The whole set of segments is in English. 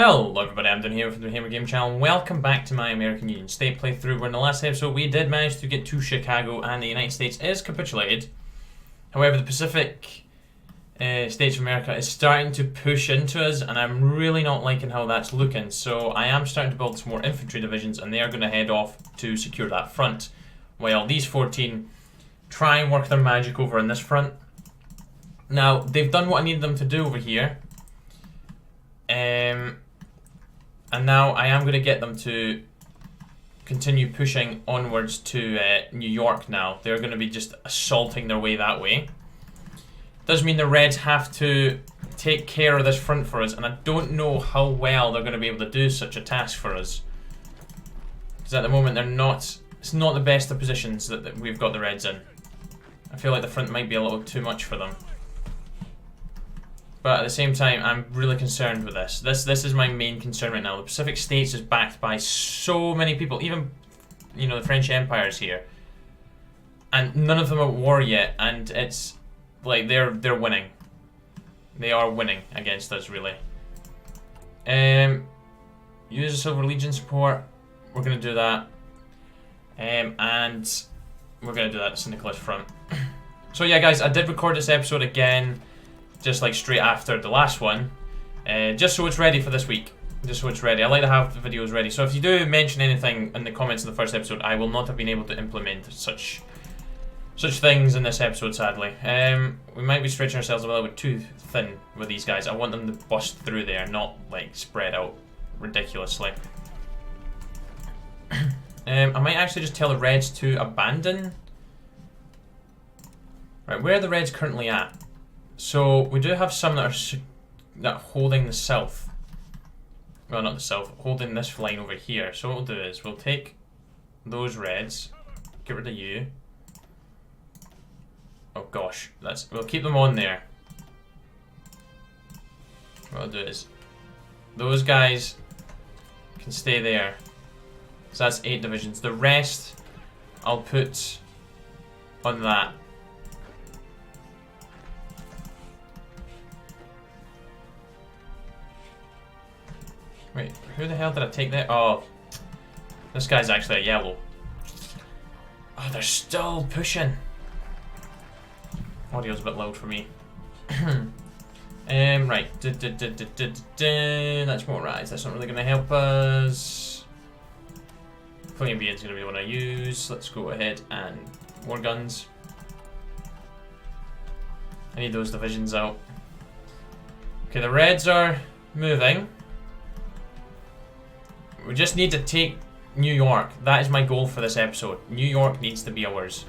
Hello everybody, I'm Dan here from the Hammer Game Channel. Welcome back to my American Union State playthrough, where in the last episode we did manage to get to Chicago and the United States is capitulated. However, the Pacific States of America is starting to push into us, and I'm really not liking how that's looking. So I am starting to build some more infantry divisions, and they are going to head off to secure that front, while these 14 try and work their magic over on this front. Now, they've done what I needed them to do over here. And now I am going to get them to continue pushing onwards to New York now. They're going to be just assaulting their way that way. Does mean the Reds have to take care of this front for us, and I don't know how well they're going to be able to do such a task for us. Because at the moment they're not, it's not the best of positions that we've got the Reds in. I feel like the front might be a little too much for them. But at the same time, I'm really concerned with this. This is my main concern right now. The Pacific States is backed by so many people, even, you know, the French Empire is here, and none of them are at war yet. And it's like they're winning. They are winning against us, really. Use a Silver Legion support. We're gonna do that, and we're gonna do that at St. Nicholas front. So yeah, guys, I did record this episode again, just like straight after the last one, just so it's ready for this week. Just so it's ready. I like to have the videos ready. So if you do mention anything in the comments in the first episode, I will not have been able to implement such things in this episode, sadly. We might be stretching ourselves a little bit too thin with these guys. I want them to bust through there, not like spread out ridiculously. I might actually just tell the Reds to abandon. Right, where are the Reds currently at? So we do have some that are holding the south. Well, not the south, holding this line over here. So what we'll do is we'll take those Reds, get rid of you. Oh gosh, we'll keep them on there. What I'll do is those guys can stay there. So that's 8 divisions. The rest I'll put on that. Wait, who the hell did I take there? Oh, this guy's actually a yellow. Oh, they're still pushing. Audio's a bit loud for me. Right. That's more rise. That's not really going to help us. Flaming Beard's going to be the one I use. Let's go ahead and war guns. I need those divisions out. Okay, the Reds are moving. We just need to take New York. That is my goal for this episode. New York needs to be ours.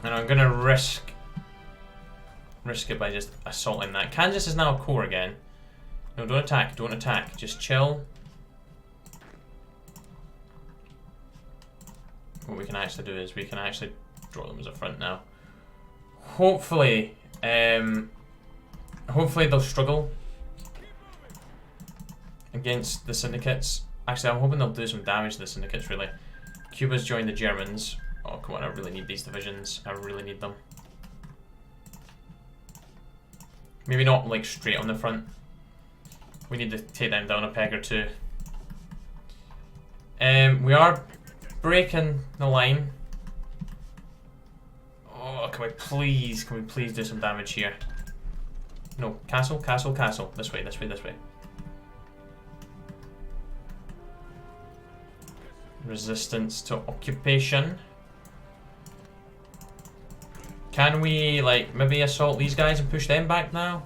And I'm gonna risk it by just assaulting that. Kansas is now a core again. No, don't attack, don't attack. Just chill. What we can actually do is we can actually draw them as a front now. Hopefully they'll struggle against the syndicates. Actually, I'm hoping they'll do some damage to the syndicates, really. Cuba's joined the Germans. Oh, come on, I really need these divisions. I really need them. Maybe not, like, straight on the front. We need to take them down a peg or two. We are breaking the line. Oh, can we please do some damage here? No, castle, castle, castle. This way, this way, this way. Resistance to occupation. Can we, like, maybe assault these guys and push them back now?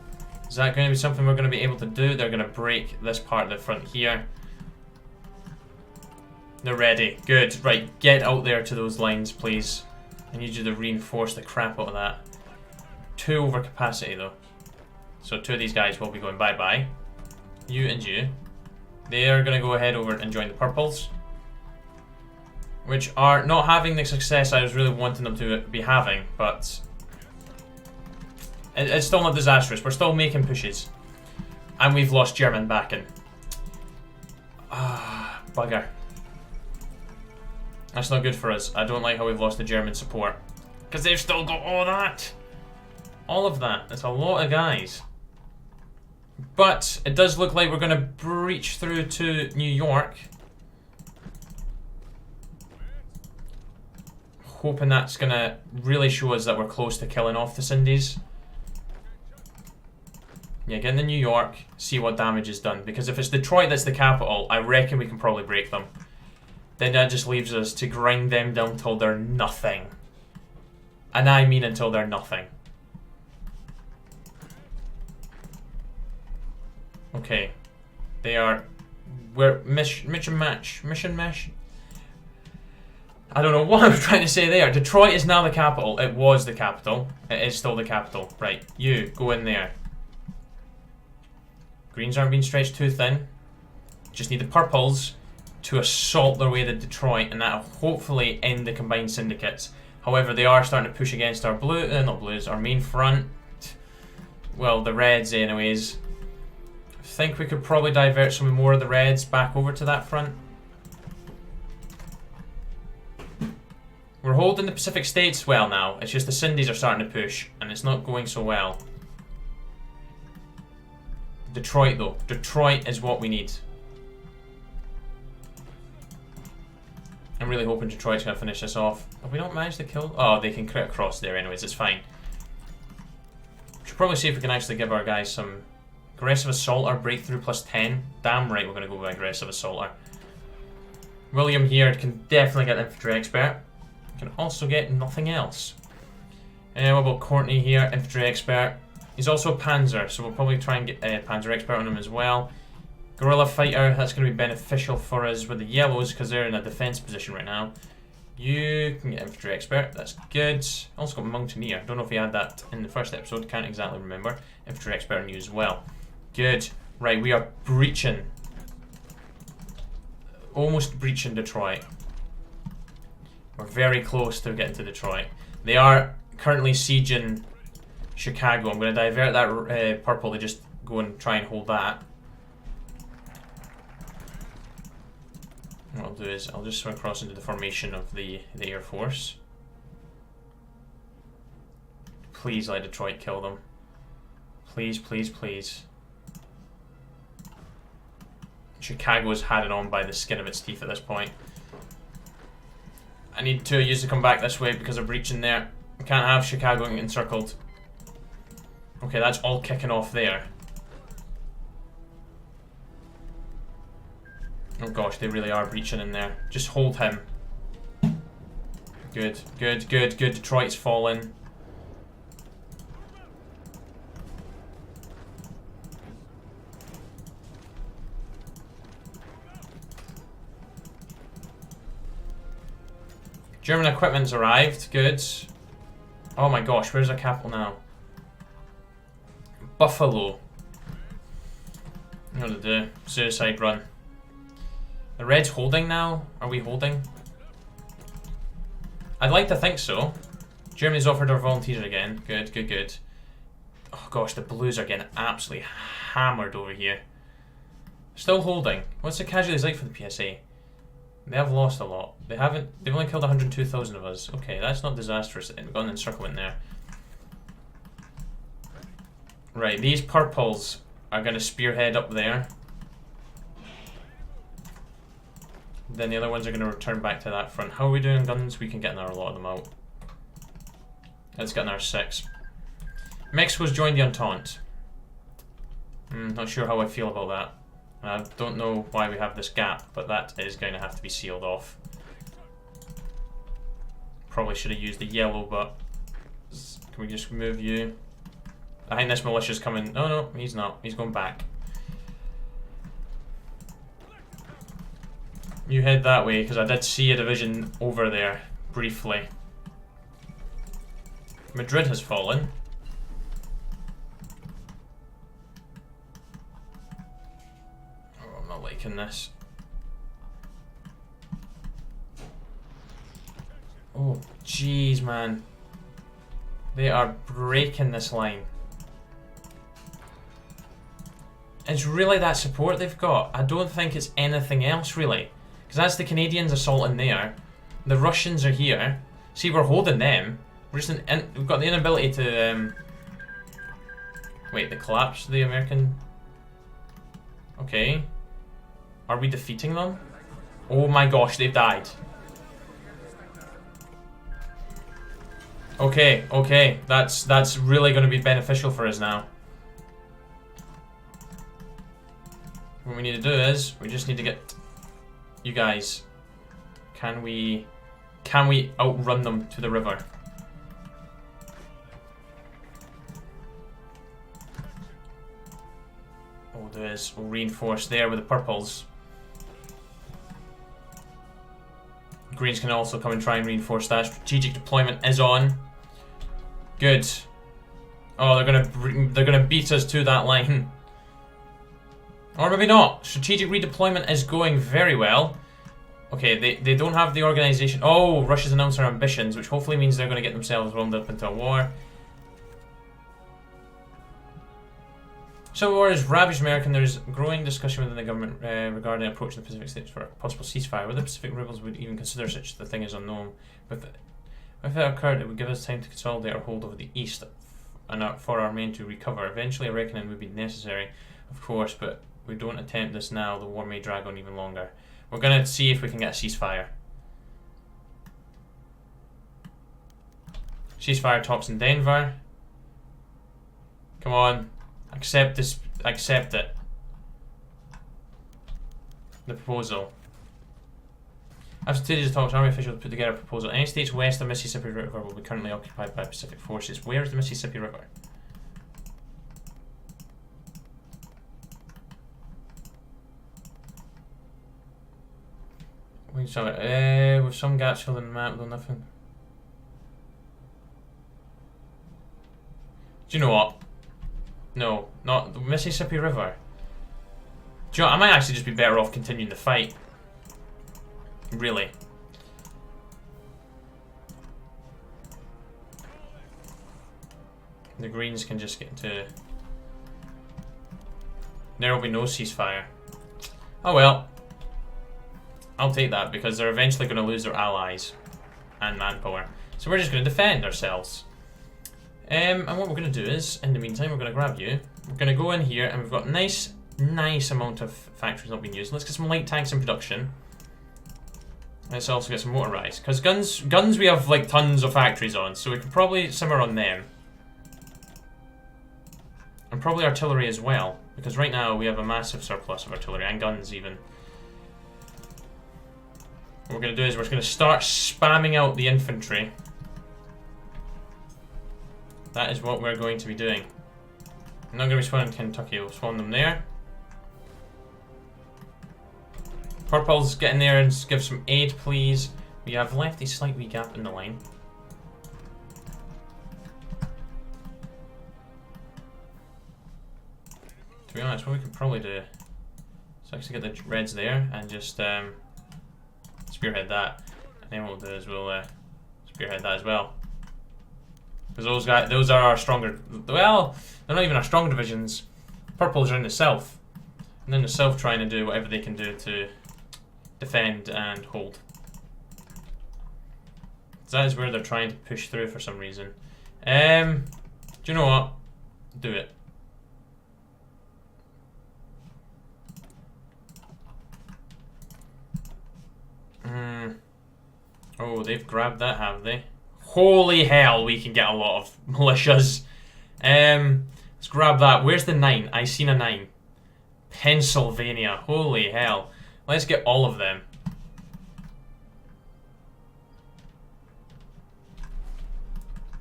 Is that going to be something we're going to be able to do? They're going to break this part of the front here. They're ready. Good. Right, get out there to those lines, please. I need you to reinforce the crap out of that. 2 over capacity, though. So 2 of these guys will be going bye-bye. You and you. They are going to go ahead over and join the purples, which are not having the success I was really wanting them to be having, but it's still not disastrous. We're still making pushes. And we've lost German backing. Ah, bugger. That's not good for us. I don't like how we've lost the German support, because they've still got all that. all of that. That's a lot of guys. But it does look like we're going to breach through to New York. Hoping that's going to really show us that we're close to killing off the Cindies. Yeah, get into New York, see what damage is done. Because if it's Detroit that's the capital, I reckon we can probably break them. Then that just leaves us to grind them down till they're nothing. And I mean until they're nothing. Okay. They are... We're... Mission mesh? I don't know what I'm trying to say there. Detroit is now the capital. It was the capital. It is still the capital. Right, you, go in there. Greens aren't being stretched too thin. Just need the purples to assault their way to Detroit, and that'll hopefully end the combined syndicates. However, they are starting to push against our not blues, our main front. Well, the reds anyways. I think we could probably divert some more of the reds back over to that front. We're holding the Pacific States well now. It's just the Cindies are starting to push, and it's not going so well. Detroit, though. Detroit is what we need. I'm really hoping Detroit's going to finish this off. Have we not managed to kill? Oh, they can crit across there anyways. It's fine. Should probably see if we can actually give our guys some aggressive assaulter, breakthrough plus 10. Damn right we're going to go with aggressive assaulter. William here can definitely get infantry expert. Can also get nothing else. What about Courtney here, infantry expert? He's also a panzer, so we'll probably try and get panzer expert on him as well. Guerrilla fighter, that's going to be beneficial for us with the yellows because they're in a defense position right now. You can get infantry expert, that's good. Also got mountaineer, don't know if he had that in the first episode, can't exactly remember. Infantry expert on you as well. Good. Right, we are breaching. Almost breaching Detroit. We're very close to getting to Detroit. They are currently sieging Chicago. I'm going to divert that purple to just go and try and hold that. What I'll do is I'll just swim across into the formation of the Air Force. Please let Detroit kill them. Please, please, please. Chicago's had it on by the skin of its teeth at this point. I need two of you to come back this way because they're breaching there. I can't have Chicago getting encircled. Okay, that's all kicking off there. Oh gosh, they really are breaching in there. Just hold him. Good, good, good, good. Detroit's fallen. German equipment's arrived. Good. Oh my gosh, where's our capital now? Buffalo. What to do? Suicide run. The Reds holding now? Are we holding? I'd like to think so. Germany's offered our volunteers again. Good, good, good. Oh gosh, the Blues are getting absolutely hammered over here. Still holding. What's the casualties like for the PSA? They have lost a lot. They've only killed 102,000 of us. Okay, that's not disastrous. We've got an encirclement there. Right, these purples are going to spearhead up there. Then the other ones are going to return back to that front. How are we doing guns? We can get another lot of them out. Let's get another 6. Mexico's joined the Entente. Not sure how I feel about that. I don't know why we have this gap, but that is going to have to be sealed off. Probably should have used the yellow, but can we just move you? I think this militia's coming. Oh no, he's not. He's going back. You head that way, because I did see a division over there, briefly. Madrid has fallen. Oh, I'm not liking this. Oh, jeez, man. They are breaking this line. It's really that support they've got. I don't think it's anything else, really. Because that's the Canadians assaulting there. The Russians are here. See, we're holding them. We're just we've got the inability to Wait, the collapse of the American... Okay. Are we defeating them? Oh my gosh, they've died. Okay, okay. That's really going to be beneficial for us now. What we need to do is, we just need to get... You guys. Can we outrun them to the river? What we'll do is, we'll reinforce there with the purples. Greens can also come and try and reinforce that. Strategic deployment is on. Good. Oh, they're gonna beat us to that line. Or maybe not. Strategic redeployment is going very well. Okay, they don't have the organization. Oh, Russia's announced their ambitions, which hopefully means they're going to get themselves wound up into a war. Civil war is ravaged America, and there's growing discussion within the government regarding approaching the Pacific states for a possible ceasefire. Whether the Pacific rebels would even consider such the thing is unknown. But if it occurred, it would give us time to consolidate our hold over the east and for our men to recover. Eventually, a reckoning would be necessary, of course, but we don't attempt this now, the war may drag on even longer. We're going to see if we can get a ceasefire. Ceasefire talks in Denver. Come on. Accept this. Accept it. The proposal. After 2 days of talks, Army officials put together a proposal. Any states west of Mississippi River will be currently occupied by Pacific forces. Where is the Mississippi River? We saw it. With some gaps filled in the map, though nothing. Do you know what? No, not the Mississippi River. Do you know what? I might actually just be better off continuing the fight. Really. The Greens can just get into... There will be no ceasefire. Oh well. I'll take that because they're eventually going to lose their allies and manpower. So we're just going to defend ourselves. And what we're going to do is, in the meantime, we're going to grab you. We're going to go in here and we've got nice amount of factories not being used. Let's get some light tanks in production. Let's also get some motorized. Because guns we have like tons of factories on, so we can probably simmer on them. And probably artillery as well. Because right now we have a massive surplus of artillery and guns even. What we're going to do is we're going to start spamming out the infantry. That is what we're going to be doing. I'm not going to be spawning Kentucky, we'll spawn them there. Purple's get in there and give some aid, please. We have left a slight wee gap in the line. To be honest, what we could probably do is actually get the reds there and just spearhead that. And then what we'll do is we'll spearhead that as well. Because those are our stronger... Well, they're not even our stronger divisions. Purples are in the south. And then the south trying to do whatever they can do to defend and hold. So that is where they're trying to push through for some reason. Do you know what? Do it. Oh, they've grabbed that, have they? Holy hell, we can get a lot of militias. Let's grab that. Where's the 9? I seen a 9. Pennsylvania. Holy hell. Let's get all of them.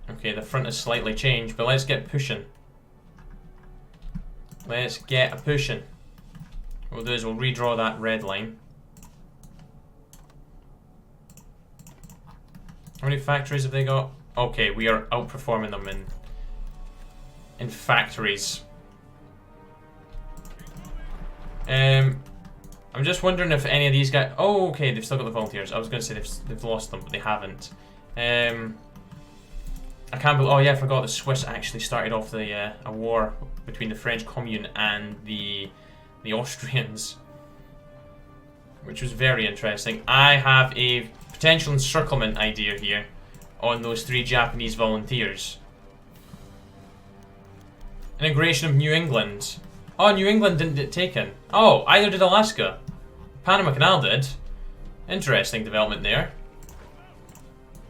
Okay, the front has slightly changed, but let's get pushing. Let's get a pushing. What we'll do is we'll redraw that red line. How many factories have they got? Okay, we are outperforming them in factories. I'm just wondering if any of these guys... Oh, okay, they've still got the volunteers. I was going to say they've lost them, but they haven't. I can't believe... Oh yeah, I forgot the Swiss actually started off a war between the French Commune and the Austrians, which was very interesting. I have a potential encirclement idea here on those 3 Japanese volunteers. Integration of New England. Oh, New England didn't get taken. Oh, either did Alaska. Panama Canal did. Interesting development there.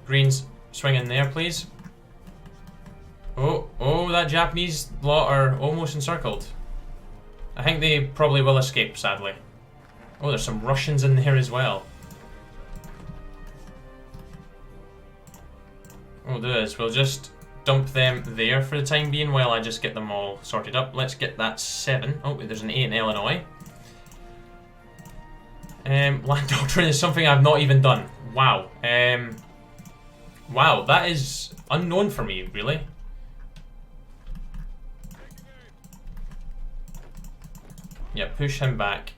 Greens, swing in there, please. Oh, that Japanese lot are almost encircled. I think they probably will escape, sadly. Oh, there's some Russians in there as well. What we'll do is we'll just dump them there for the time being while I just get them all sorted up. Let's get that 7. Oh, there's an 8 in Illinois. Land doctrine is something I've not even done. Wow. Wow, that is unknown for me, really. Yeah, push him back.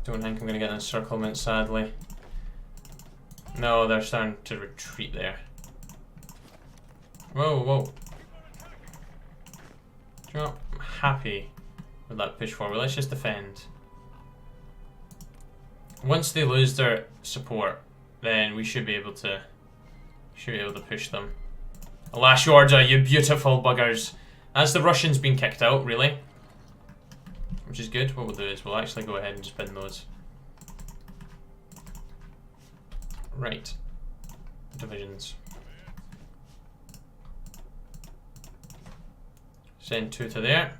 Don't think I'm going to get an encirclement, sadly. No, they're starting to retreat there. Whoa, whoa. Do you know what? I'm happy with that push forward. Let's just defend. Once they lose their support, then we should be able to push them. Alas, Georgia, you beautiful buggers. As the Russians being kicked out, really. Which is good. What we'll do is we'll actually go ahead and spin those. Right. Divisions. Send 2 to there.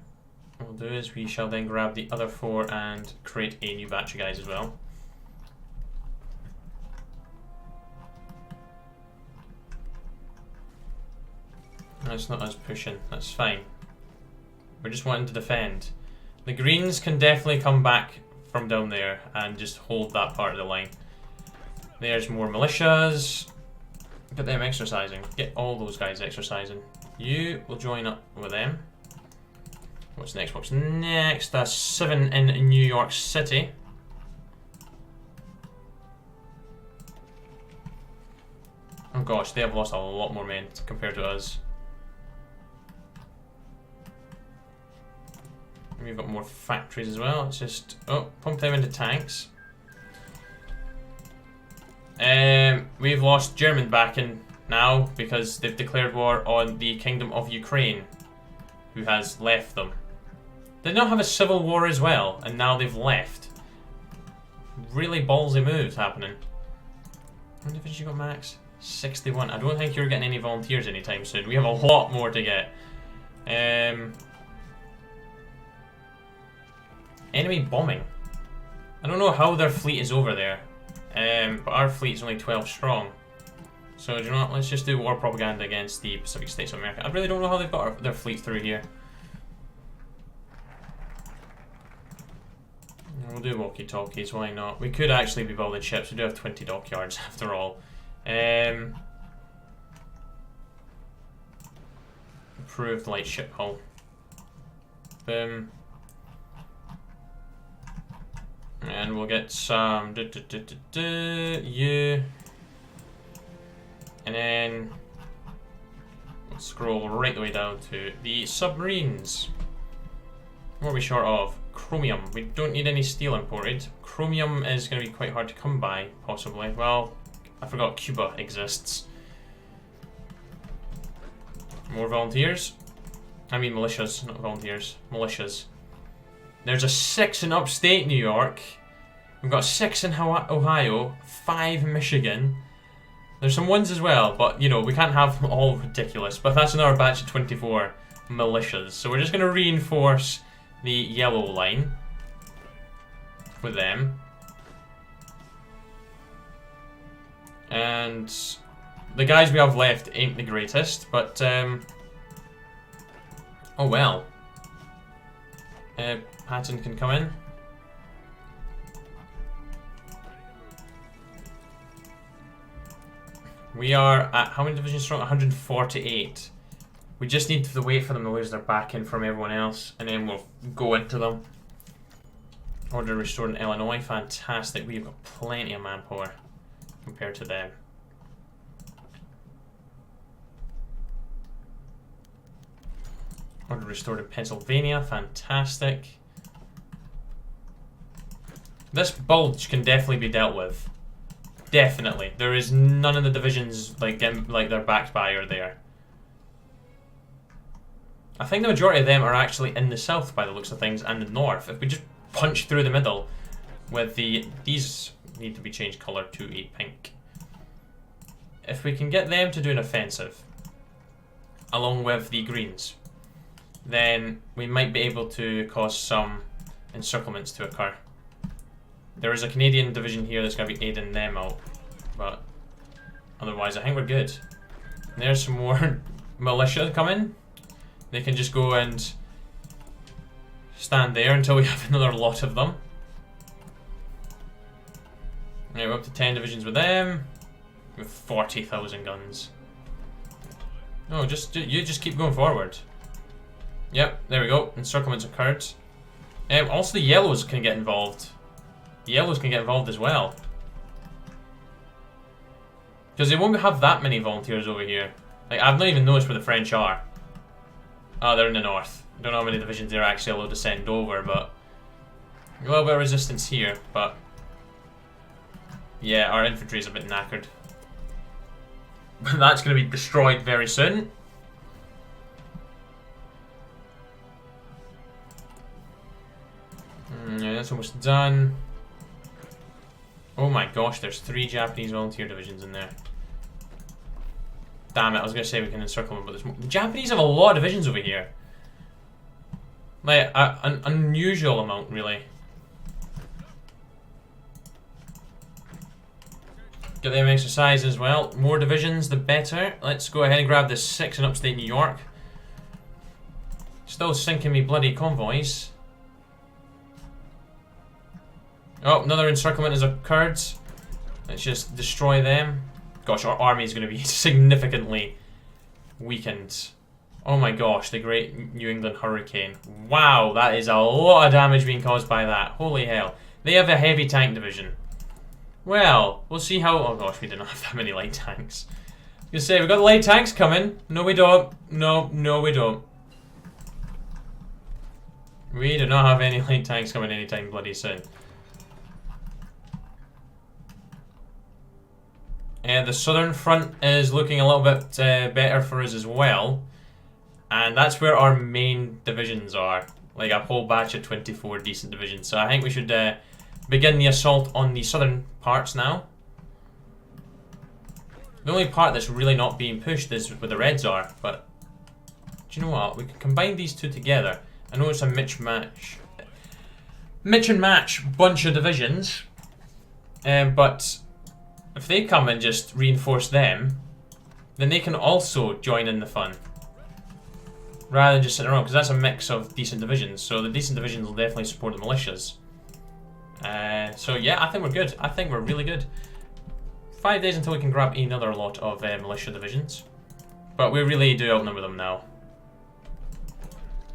What we'll do is we shall then grab the other 4 and create a new batch of guys as well. That's not us pushing, that's fine. We're just wanting to defend. The Greens can definitely come back from down there and just hold that part of the line. There's more militias. Get them exercising. Get all those guys exercising. You will join up with them. What's next? What's next? That's 7 in New York City. Oh gosh, they have lost a lot more men compared to us. We've got more factories as well. Let's just pump them into tanks. We've lost German backing now because they've declared war on the Kingdom of Ukraine, who has left them. They now have a civil war as well, and now they've left. Really ballsy moves happening. How many divisions you got, Max? 61. I don't think you're getting any volunteers anytime soon. We have a lot more to get. Enemy bombing. I don't know how their fleet is over there, but our fleet is only 12 strong. So, do you know what? Let's just do war propaganda against the Pacific States of America. I really don't know how they've got their fleet through here. We'll do walkie-talkies, why not? We could actually be building ships. We do have 20 dockyards after all. Improved light ship hull. Boom. And we'll get some you. And then we'll scroll right the way down to the submarines. What are we short of? Chromium. We don't need any steel imported. Chromium is going to be quite hard to come by, possibly. Well, I forgot Cuba exists. More volunteers. I mean militias, not volunteers. Militias. There's a 6 in upstate New York. We've got 6 in Ohio, 5 in Michigan. There's some ones as well, but you know, we can't have them all ridiculous. But that's another batch of 24 militias. So we're just going to reinforce the yellow line with them. And the guys we have left ain't the greatest, but oh well. Patton can come in. We are at how many divisions strong? 148. We just need to wait for them to lose their backing from everyone else, and then we'll go into them. Order restored in Illinois. Fantastic. We've got plenty of manpower compared to them. Order restored in Pennsylvania. Fantastic. This bulge can definitely be dealt with. Definitely. There is none of the divisions like they're backed by or there. I think the majority of them are actually in the south by the looks of things and the north. If we just punch through the middle with these need to be changed colour to a pink. If we can get them to do an offensive along with the greens, then we might be able to cause some encirclements to occur. There is a Canadian division here that's going to be aiding them out, but otherwise I think we're good. And there's some more militia coming. They can just go and stand there until we have another lot of them. Right, we're up to 10 divisions with them. With 40,000 guns. No, you just keep going forward. Yep, there we go. Encirclements occurred. Also the yellows can get involved. The yellows can get involved as well. Because they won't have that many volunteers over here. Like, I've not even noticed where the French are. Oh, they're in the north. Don't know how many divisions they're actually allowed to send over, but a little bit of resistance here, but yeah, our infantry is a bit knackered. That's going to be destroyed very soon. Yeah, that's almost done. Oh my gosh, there's 3 Japanese volunteer divisions in there. Damn it, I was going to say we can encircle them, but there's more. The Japanese have a lot of divisions over here. Like, an unusual amount, really. Get them exercise as well. More divisions, the better. Let's go ahead and grab the 6 in upstate New York. Still sinking me bloody convoys. Oh, another encirclement has occurred. Let's just destroy them. Gosh, our army is going to be significantly weakened. Oh my gosh, the Great New England Hurricane. Wow, that is a lot of damage being caused by that. Holy hell. They have a heavy tank division. Well, we'll see how... Oh gosh, we do not have that many light tanks. I was going to say, we've got the light tanks coming. No, we don't. No, we don't. We do not have any light tanks coming anytime bloody soon. The southern front is looking a little bit better for us as well. And that's where our main divisions are. Like a whole batch of 24 decent divisions. So I think we should begin the assault on the southern parts now. The only part that's really not being pushed is where the reds are. But do you know what? We can combine these two together. I know it's a Mitch and match bunch of divisions. But if they come and just reinforce them, then they can also join in the fun. Rather than just sitting around, because that's a mix of decent divisions. So the decent divisions will definitely support the militias. So yeah, I think we're good. I think we're really good. 5 days until we can grab another lot of militia divisions. But we really do outnumber them now.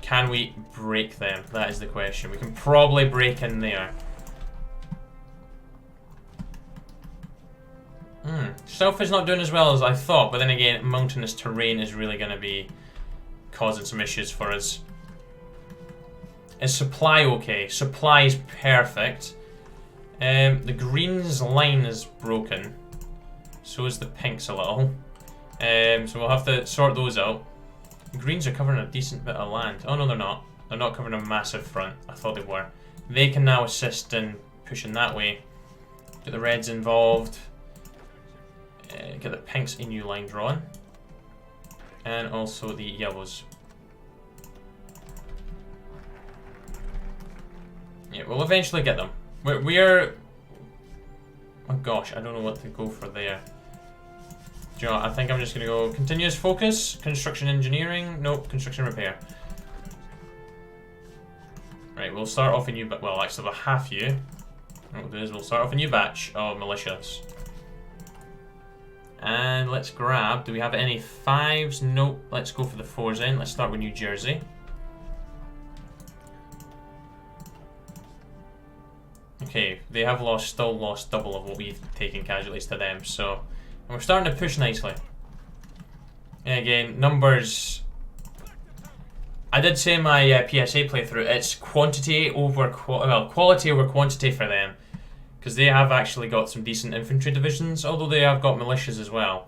Can we break them? That is the question. We can probably break in there. South is not doing as well as I thought, but then again, mountainous terrain is really going to be causing some issues for us. Is supply okay? Supply is perfect. The green's line is broken. So is the pink's a little. So we'll have to sort those out. The greens are covering a decent bit of land. Oh no, they're not. They're not covering a massive front. I thought they were. They can now assist in pushing that way. Get the reds involved. Get the pinks a new line drawn. And also the yellows. Yeah, we'll eventually get them. We're... Oh gosh, I don't know what to go for there. Do you know what? I think I'm just going to go continuous focus, construction engineering, nope, construction repair. Right, we'll start off a new... Well, actually, about half you. What we'll do is we'll start off a new batch of militias. And let's grab... Do we have any 5s? Nope. Let's go for the 4s then. Let's start with New Jersey. Okay, they have still lost double of what we've taken casualties to them, so... And we're starting to push nicely. And again, numbers... I did say in my PSA playthrough, it's quantity over... Well, quality over quantity for them. because they have actually got some decent infantry divisions, although they have got militias as well.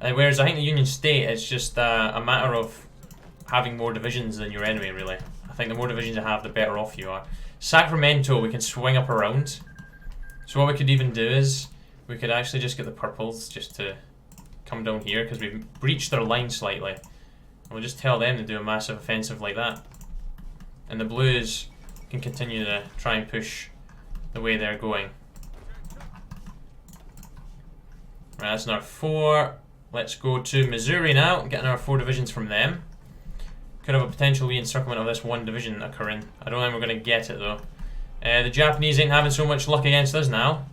Whereas I think the Union State, it's just a matter of having more divisions than your enemy, really. I think the more divisions you have, the better off you are. Sacramento, we can swing up around. So what we could even do is, we could actually just get the purples just to come down here, because we've breached their line slightly. And we'll just tell them to do a massive offensive like that. And the blues can continue to try and push the way they're going. Right, that's another 4. Let's go to Missouri now, get another 4 divisions from them. Could have a potential re-encirclement of this 1 division occurring. I don't think we're going to get it though. The Japanese ain't having so much luck against us now.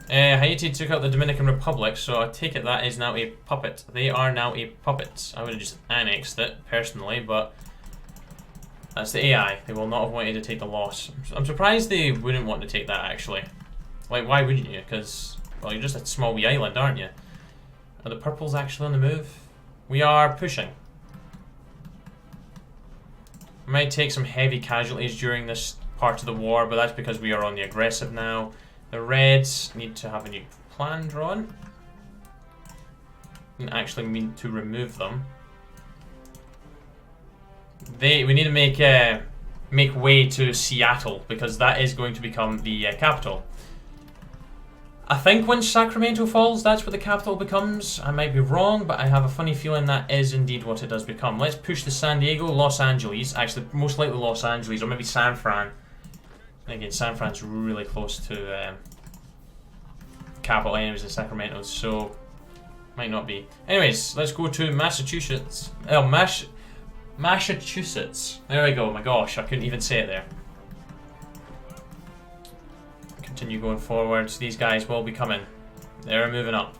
Haiti took out the Dominican Republic, so I take it that is now a puppet. They are now a puppet. I would have just annexed it, personally, but that's the AI. They will not have wanted to take the loss. I'm surprised they wouldn't want to take that, actually. Like, why wouldn't you? Because, well, you're just a small wee island, aren't you? Are the purples actually on the move? We are pushing. We might take some heavy casualties during this part of the war, but that's because we are on the aggressive now. The reds need to have a new plan drawn. Didn't actually mean to remove them. We need to make way to Seattle, because that is going to become the capital. I think when Sacramento falls, that's what the capital becomes. I might be wrong, but I have a funny feeling that is indeed what it does become. Let's push to San Diego, Los Angeles. Actually, most likely Los Angeles, or maybe San Fran. And again, San Fran's really close to capital anyways in Sacramento, so might not be. Anyways, let's go to Massachusetts. Oh, Massachusetts. There we go. My gosh, I couldn't even say it there. Continue going forwards. These guys will be coming. They're moving up.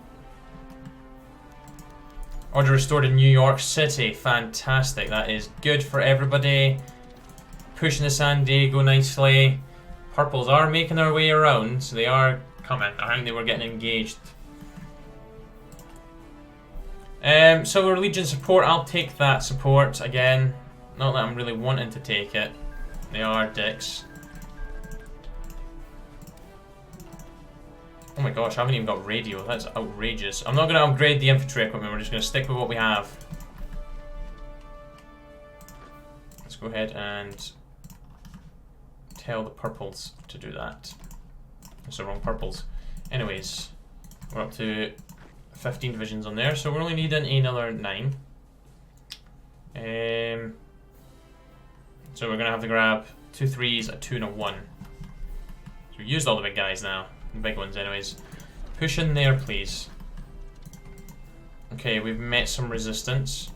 Order restored in New York City. Fantastic. That is good for everybody. Pushing to San Diego nicely. Purples are making their way around, so they are coming. I think they were getting engaged. Silver Legion support. I'll take that support again. Not that I'm really wanting to take it. They are dicks. Oh my gosh, I haven't even got radio. That's outrageous. I'm not going to upgrade the infantry equipment. We're just going to stick with what we have. Let's go ahead and tell the purples to do that. That's the wrong purples. Anyways, we're up to 15 divisions on there, so we're only needing another 9. So we're going to have to grab 2 3s, a 2 and a 1. So we used all the big guys now. The big ones anyways. Push in there, please. Okay, we've met some resistance.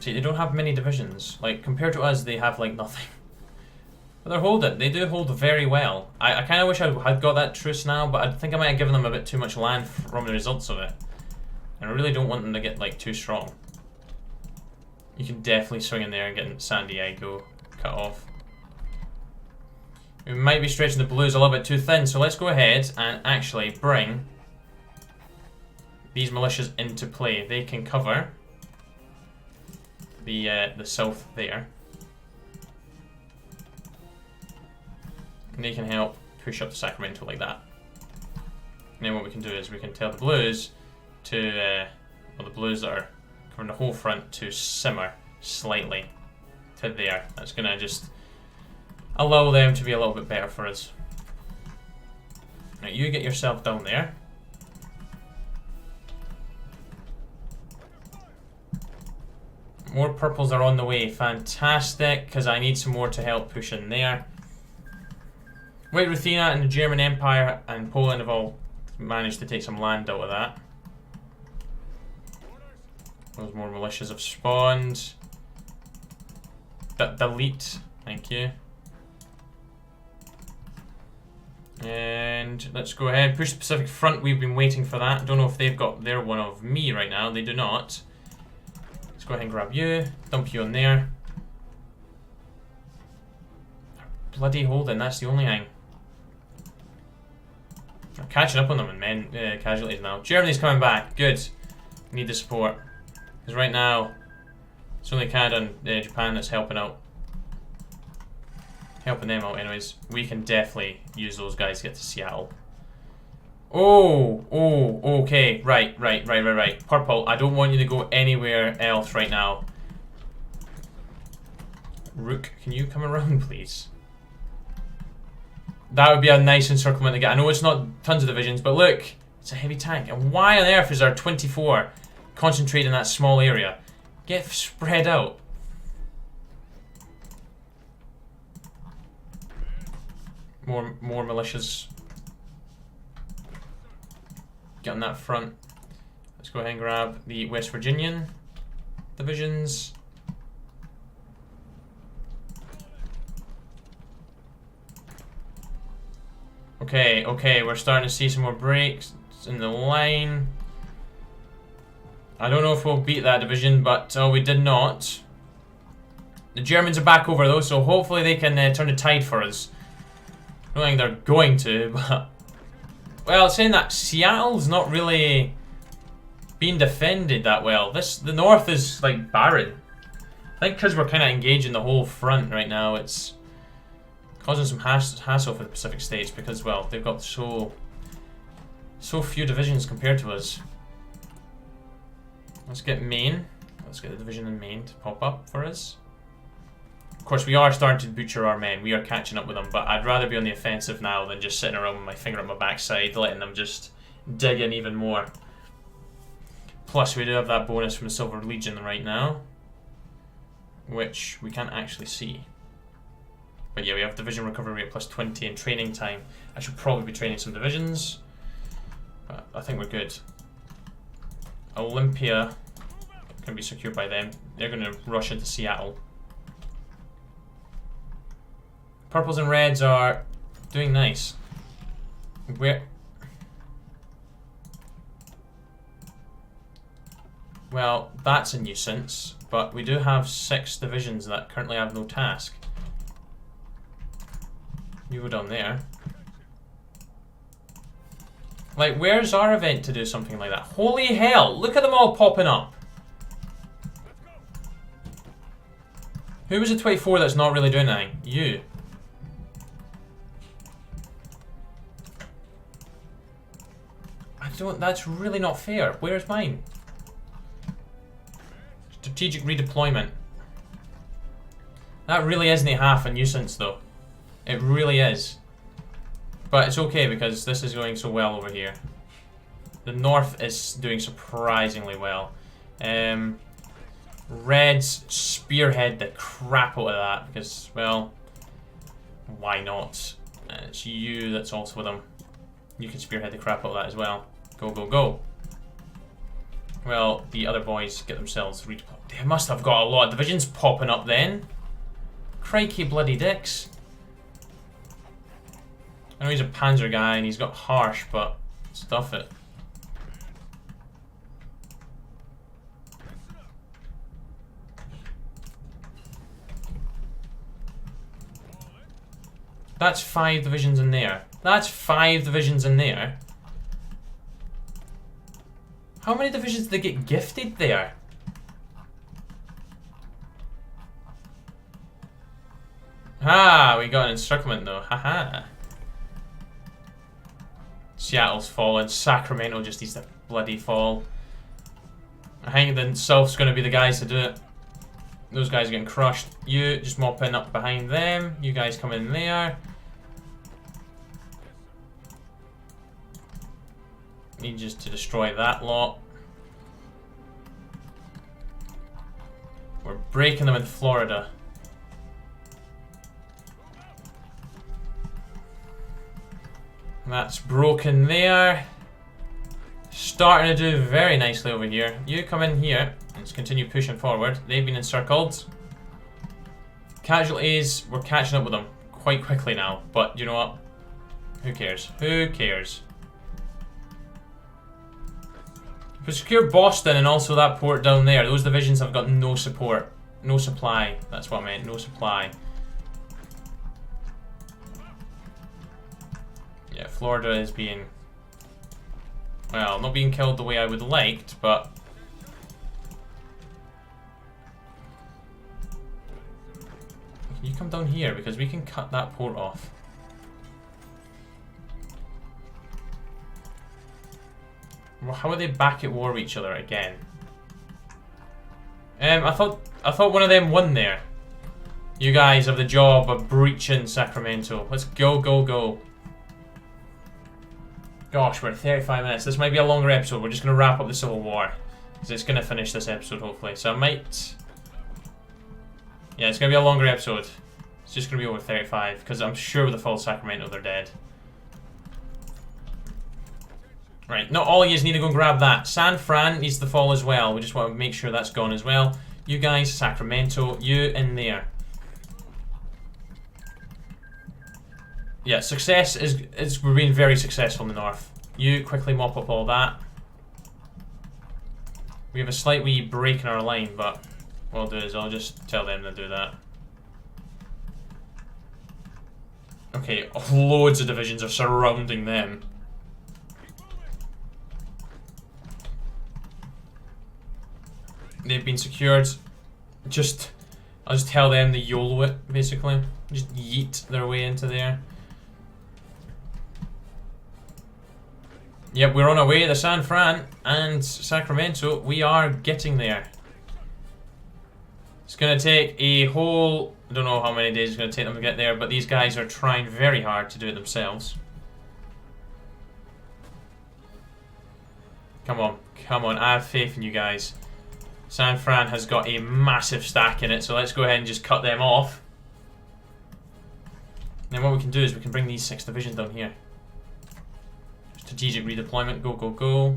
See, they don't have many divisions. Like, compared to us, they have, like, nothing. But they're holding. They do hold very well. I kind of wish I had got that truce now, but I think I might have given them a bit too much land from the results of it. And I really don't want them to get, like, too strong. You can definitely swing in there and get San Diego cut off. We might be stretching the blues a little bit too thin, so let's go ahead and actually bring these militias into play. They can cover the south there. And they can help push up to Sacramento like that. And then what we can do is we can tell the blues to, well, the blues that are covering the whole front to simmer slightly to there. That's going to just allow them to be a little bit better for us. Now you get yourself down there. More purples are on the way. Fantastic, because I need some more to help push in there. White Ruthenia and the German Empire and Poland have all managed to take some land out of that. Those more militias have spawned. Delete, thank you. And let's go ahead, push the Pacific Front. We've been waiting for that. I don't know if they've got their one of me right now. They do not. Let's go ahead and grab you, dump you on there. Bloody holding, that's the only thing. I'm catching up on them in casualties now. Germany's coming back, good. Need the support. Because right now, it's only Canada and Japan that's helping out. helping them out anyways. We can definitely use those guys to get to Seattle. Oh, okay. Right. Purple, I don't want you to go anywhere else right now. Rook, can you come around, please? That would be a nice encirclement to get. I know it's not tons of divisions, but look, it's a heavy tank. And why on earth is our 24 concentrated in that small area? Get spread out. More militias. Get on that front. Let's go ahead and grab the West Virginian divisions. Okay, we're starting to see some more breaks in the line. I don't know if we'll beat that division, but we did not. The Germans are back over though, so hopefully they can turn the tide for us. I don't think they're going to, but... Well, saying that, Seattle's not really being defended that well. The north is, like, barren. I think because we're kind of engaging the whole front right now, it's causing some hassle for the Pacific States because, well, they've got so few divisions compared to us. Let's get Maine. Let's get the division in Maine to pop up for us. Of course, we are starting to butcher our men. We are catching up with them, but I'd rather be on the offensive now than just sitting around with my finger on my backside, letting them just dig in even more. Plus, we do have that bonus from the Silver Legion right now, which we can't actually see. But yeah, we have division recovery rate plus 20 and training time. I should probably be training some divisions, but I think we're good. Olympia can be secured by them. They're going to rush into Seattle. Purples and reds are doing nice. Well, that's a nuisance, but we do have 6 divisions that currently have no task. You go down there. Like, where's our event to do something like that? Holy hell, look at them all popping up. Who was the 24 that's not really doing anything? You. That's really not fair. Where's mine? Strategic redeployment. That really isn't half a nuisance though. It really is. But it's okay because this is going so well over here. The north is doing surprisingly well. Reds spearhead the crap out of that because, well, why not? It's you that's also with them. You can spearhead the crap out of that as well. Go, go, go. Well, the other boys get themselves redeployed. They must have got a lot of divisions popping up then. Crikey bloody dicks. I know he's a panzer guy and he's got harsh, but stuff it. That's 5 divisions in there. That's 5 divisions in there. How many divisions did they get gifted there? Ah, we got an encirclement though. Haha. Seattle's fallen. Sacramento just needs to bloody fall. I think the South's going to be the guys to do it. Those guys are getting crushed. You just mopping up behind them. You guys come in there. Need just to destroy that lot. We're breaking them in Florida. That's broken there. Starting to do very nicely over here. You come in here. Let's continue pushing forward. They've been encircled. Casualties, we're catching up with them quite quickly now. But you know what? Who cares? Who cares? If we secure Boston and also that port down there, those divisions have got no support. No supply. That's what I meant. No supply. Yeah, Florida is being... Well, not being killed the way I would have liked, but... Can you come come down here because we can cut that port off. Well, how are they back at war with each other again? I thought one of them won there. You guys have the job of breaching Sacramento. Let's go, go, go. Gosh, we're at 35 minutes. This might be a longer episode. We're just going to wrap up the Civil War. Because it's going to finish this episode, hopefully. So I might... Yeah, it's going to be a longer episode. It's just going to be over 35. Because I'm sure with the fall of Sacramento, they're dead. Right, not all of you need to go and grab that. San Fran needs to fall as well. We just want to make sure that's gone as well. You guys, Sacramento, you in there. Yeah, success is we're being very successful in the north. You quickly mop up all that. We have a slight wee break in our line, but what I'll do is I'll just tell them to do that. Okay, loads of divisions are surrounding them. They've been secured. I'll just tell them to YOLO it, basically. Just yeet their way into there. Yep, we're on our way to San Fran and Sacramento. We are getting there. It's going to take a whole... I don't know how many days it's going to take them to get there, but these guys are trying very hard to do it themselves. Come on, come on. I have faith in you guys. San Fran has got a massive stack in it, so let's go ahead and just cut them off. Then what we can do is we can bring these 6 divisions down here. Strategic redeployment, go, go, go.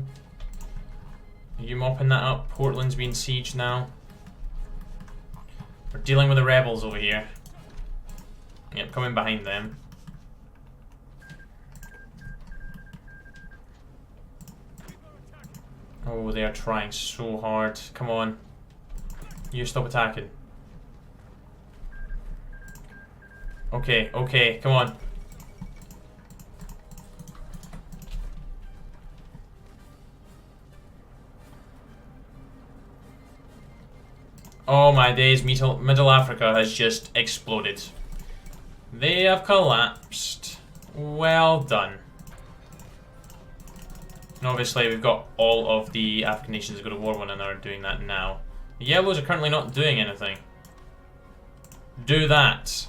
Are you mopping that up? Portland's being sieged now. We're dealing with the rebels over here. Yep, coming behind them. Oh, they are trying so hard. Come on. You stop attacking. Okay, okay, come on. Oh my days, Middle Africa has just exploded. They have collapsed. Well done. And obviously we've got all of the African nations that go to war with one another doing that now. The Yellows are currently not doing anything. Do that.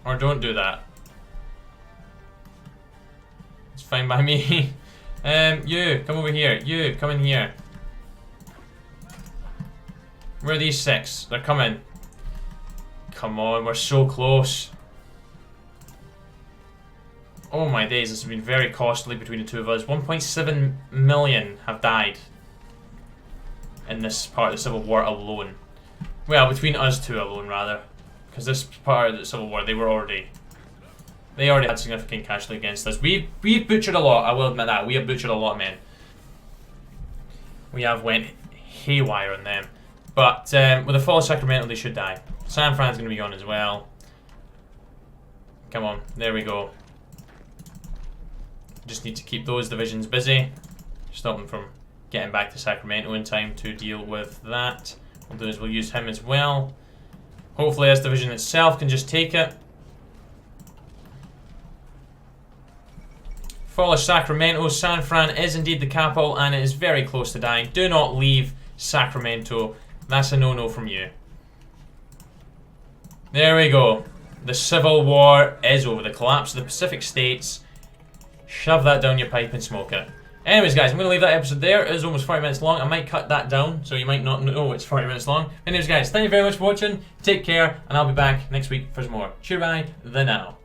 Or don't do that. It's fine by me. You, come over here. You, come in here. Where are these 6? They're coming. Come on, we're so close. Oh my days, this has been very costly between the two of us. 1.7 million have died in this part of the Civil War alone. Well, between us two alone, rather. Because this part of the Civil War, they already had significant casualty against us. We've butchered a lot, I will admit that. We have butchered a lot of men. We have went haywire on them. But with the fall of Sacramento, they should die. San Fran's going to be gone as well. Come on, there we go. Just need to keep those divisions busy. Stop them from getting back to Sacramento in time to deal with that. What we'll do is we'll use him as well. Hopefully this division itself can just take it. Fall of Sacramento. San Fran is indeed the capital and it is very close to dying. Do not leave Sacramento. That's a no-no from you. There we go. The Civil War is over. The collapse of the Pacific States. Shove that down your pipe and smoke it. Anyways, guys, I'm going to leave that episode there. It is almost 40 minutes long. I might cut that down, so you might not know it's 40 minutes long. Anyways, guys, thank you very much for watching. Take care, and I'll be back next week for some more. Cheer bye, the now.